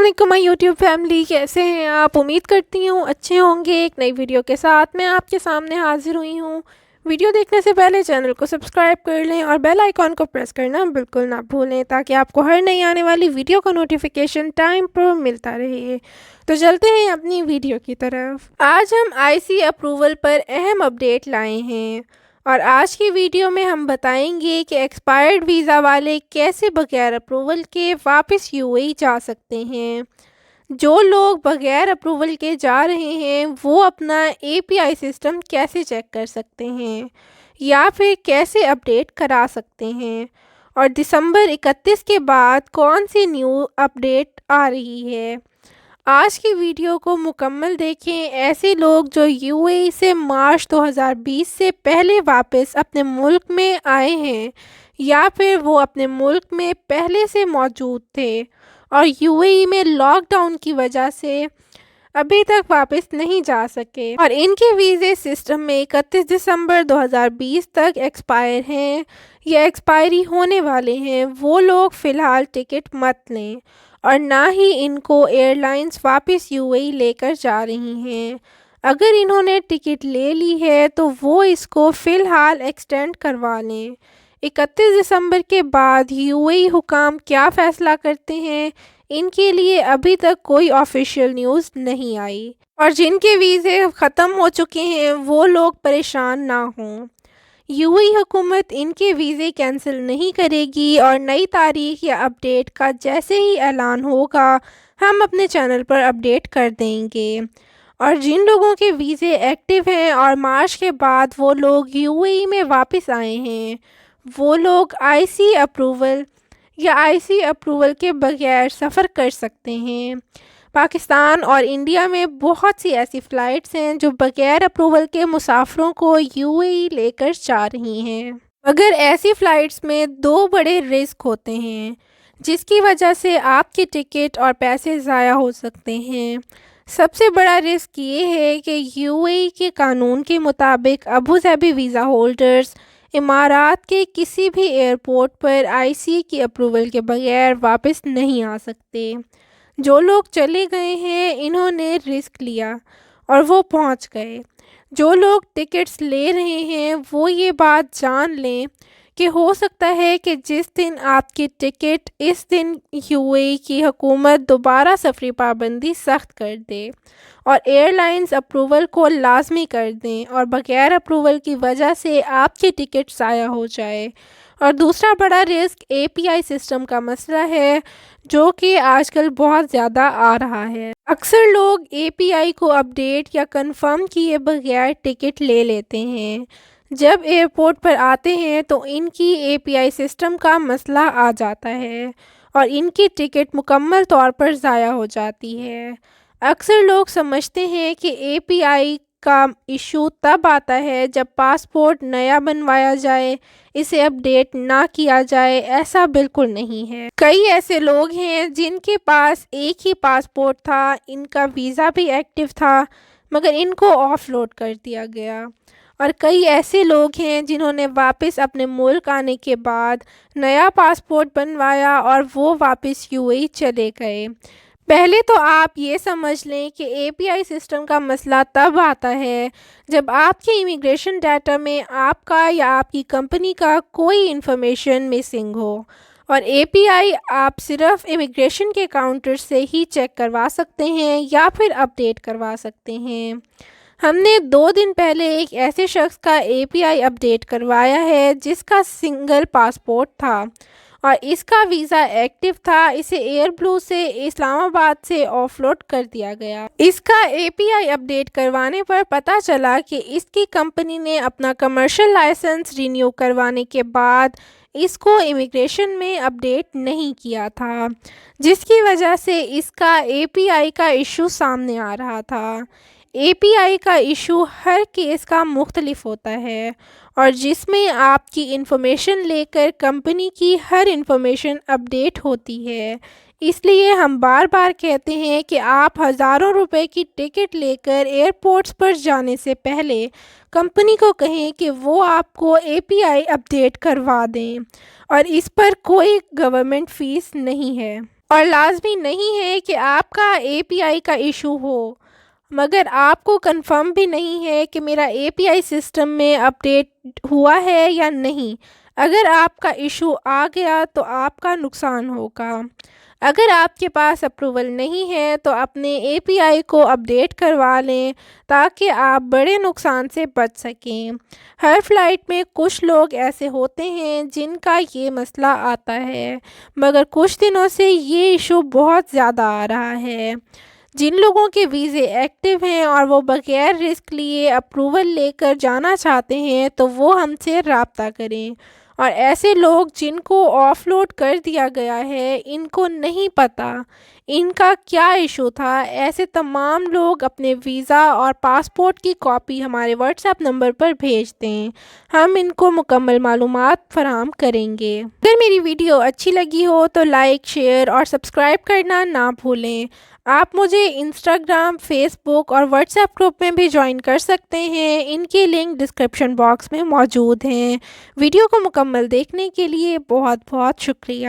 علیکم my YouTube family, कैसे हैं आप। उम्मीद करती हूँ अच्छे होंगे। एक नई वीडियो के साथ मैं आपके सामने हाजिर हुई हूँ। वीडियो देखने से पहले चैनल को सब्सक्राइब कर लें और बेल आइकॉन को प्रेस करना बिल्कुल ना भूलें, ताकि आपको हर नई आने वाली वीडियो का नोटिफिकेशन टाइम पर मिलता रहे। तो चलते हैं अपनी वीडियो की तरफ। आज हम आईसी अप्रूवल पर अहम अपडेट लाए हैं और आज की वीडियो में हम बताएंगे कि एक्सपायर्ड वीज़ा वाले कैसे बगैर अप्रूवल के वापस यूएई जा सकते हैं। जो लोग बगैर अप्रूवल के जा रहे हैं वो अपना एपीआई सिस्टम कैसे चेक कर सकते हैं या फिर कैसे अपडेट करा सकते हैं, और दिसंबर 31 के बाद कौन सी न्यू अपडेट आ रही है। आज की वीडियो को मुकम्मल देखें। ऐसे लोग जो यूएई से मार्च 2020 से पहले वापस अपने मुल्क में आए हैं या फिर वो अपने मुल्क में पहले से मौजूद थे और यूएई में लॉकडाउन की वजह से अभी तक वापस नहीं जा सके और इनके वीज़े सिस्टम में 31 दिसंबर 2020 तक एक्सपायर हैं या एक्सपायरी होने वाले हैं, वो लोग फ़िलहाल टिकट मत लें और ना ही इनको एयरलाइंस वापस यूएई लेकर जा रही हैं। अगर इन्होंने टिकट ले ली है तो वो इसको फ़िलहाल एक्सटेंड करवा लें। 31 दिसंबर के बाद यूएई हुकाम क्या फ़ैसला करते हैं, इनके लिए अभी तक कोई ऑफिशियल न्यूज़ नहीं आई और जिनके वीज़े ख़त्म हो चुके हैं वो लोग परेशान ना हों। यूएई हुकूमत इनके वीज़े कैंसिल नहीं करेगी और नई तारीख या अपडेट का जैसे ही ऐलान होगा हम अपने चैनल पर अपडेट कर देंगे। और जिन लोगों के वीज़े एक्टिव हैं और मार्च के बाद वो लोग यूएई में वापस आए हैं, वो लोग आईसी अप्रूवल या आईसी अप्रूवल के बगैर सफ़र कर सकते हैं। पाकिस्तान और इंडिया में बहुत सी ऐसी फ़्लाइट्स हैं जो बगैर अप्रूवल के मुसाफिरों को यूएई लेकर जा रही हैं, मगर ऐसी फ़्लाइट्स में दो बड़े रिस्क होते हैं जिसकी वजह से आपके टिकट और पैसे ज़ाया हो सकते हैं। सबसे बड़ा रिस्क ये है कि यूएई के कानून के मुताबिक अबू धाबी वीज़ा होल्डर्स इमारात के किसी भी एयरपोर्ट पर आईसी की अप्रूवल के बगैर वापस नहीं आ सकते। जो लोग चले गए हैं इन्होंने रिस्क लिया और वो पहुंच गए। जो लोग टिकट्स ले रहे हैं वो ये बात जान लें कि हो सकता है कि जिस दिन आपकी टिकट, इस दिन यूएई की हुकूमत दोबारा सफरी पाबंदी सख्त कर दे और एयरलाइंस अप्रूवल को लाजमी कर दें और बगैर अप्रूवल की वजह से आपकी टिकट ज़ाया हो जाए। और दूसरा बड़ा रिस्क एपीआई सिस्टम का मसला है जो कि आजकल बहुत ज़्यादा आ रहा है। अक्सर लोग एपीआई को अपडेट या कंफर्म किए बगैर टिकट ले लेते हैं। जब एयरपोर्ट पर आते हैं तो इनकी एपीआई सिस्टम का मसला आ जाता है और इनकी टिकट मुकम्मल तौर पर ज़ाया हो जाती है। अक्सर लोग समझते हैं कि एपीआई का इशू तब आता है जब पासपोर्ट नया बनवाया जाए, इसे अपडेट ना किया जाए। ऐसा बिल्कुल नहीं है। कई ऐसे लोग हैं जिनके पास एक ही पासपोर्ट था, इनका वीज़ा भी एक्टिव था, मगर इनको ऑफलोड कर दिया गया। और कई ऐसे लोग हैं जिन्होंने वापस अपने मुल्क आने के बाद नया पासपोर्ट बनवाया और वो वापस यूएई चले गए। पहले तो आप ये समझ लें कि एपीआई सिस्टम का मसला तब आता है जब आपके इमिग्रेशन डाटा में आपका या आपकी कंपनी का कोई इन्फॉर्मेशन मिसिंग हो और एपीआई आप सिर्फ इमिग्रेशन के काउंटर से ही चेक करवा सकते हैं या फिर अपडेट करवा सकते हैं। हमने 2 दिन पहले एक ऐसे शख्स का एपीआई अपडेट करवाया है जिसका सिंगल पासपोर्ट था और इसका वीज़ा एक्टिव था। इसे एयर ब्लू से इस्लामाबाद से ऑफलोड कर दिया गया। इसका एपीआई अपडेट करवाने पर पता चला कि इसकी कंपनी ने अपना कमर्शियल लाइसेंस रिन्यू करवाने के बाद इसको इमिग्रेशन में अपडेट नहीं किया था, जिसकी वजह से इसका एपीआई का इशू सामने आ रहा था। एपीआई का इशू हर केस का मुख्तलिफ होता है और जिसमें आपकी इन्फॉर्मेशन लेकर कंपनी की हर इन्फॉर्मेशन अपडेट होती है। इसलिए हम बार बार कहते हैं कि आप हज़ारों रुपए की टिकट लेकर एयरपोर्ट्स पर जाने से पहले कंपनी को कहें कि वो आपको एपीआई अपडेट करवा दें और इस पर कोई गवर्नमेंट फ़ीस नहीं है। اور لازمی نہیں ہے کہ آپ کا API کا ایشو ہو، مگر آپ کو کنفرم بھی نہیں ہے کہ میرا API سسٹم میں اپڈیٹ ہوا ہے یا نہیں۔ اگر آپ کا ایشو آ گیا تو آپ کا نقصان ہوگا۔ اگر آپ کے پاس اپروول نہیں ہے تو اپنے API کو اپڈیٹ کروا لیں تاکہ آپ بڑے نقصان سے بچ سکیں۔ ہر فلائٹ میں کچھ لوگ ایسے ہوتے ہیں جن کا یہ مسئلہ آتا ہے، مگر کچھ دنوں سے یہ ایشو بہت زیادہ آ رہا ہے۔ جن لوگوں کے ویزے ایکٹیو ہیں اور وہ بغیر رسک لیے اپروول لے کر جانا چاہتے ہیں تو وہ ہم سے رابطہ کریں، اور ایسے لوگ جن کو آف لوڈ کر دیا گیا ہے ان کو نہیں پتہ ان کا کیا ایشو تھا۔ ایسے تمام لوگ اپنے ویزا اور پاسپورٹ کی کاپی ہمارے واٹس ایپ نمبر پر بھیج دیں، ہم ان کو مکمل معلومات فراہم کریں گے۔ اگر میری ویڈیو اچھی لگی ہو تو لائک، شیئر اور سبسکرائب کرنا نہ بھولیں۔ آپ مجھے انسٹاگرام، فیس بک اور واٹس ایپ گروپ میں بھی جوائن کر سکتے ہیں، ان کی لنک ڈسکرپشن باکس میں موجود ہیں۔ ویڈیو کو مکمل دیکھنے کے لیے بہت بہت شکریہ۔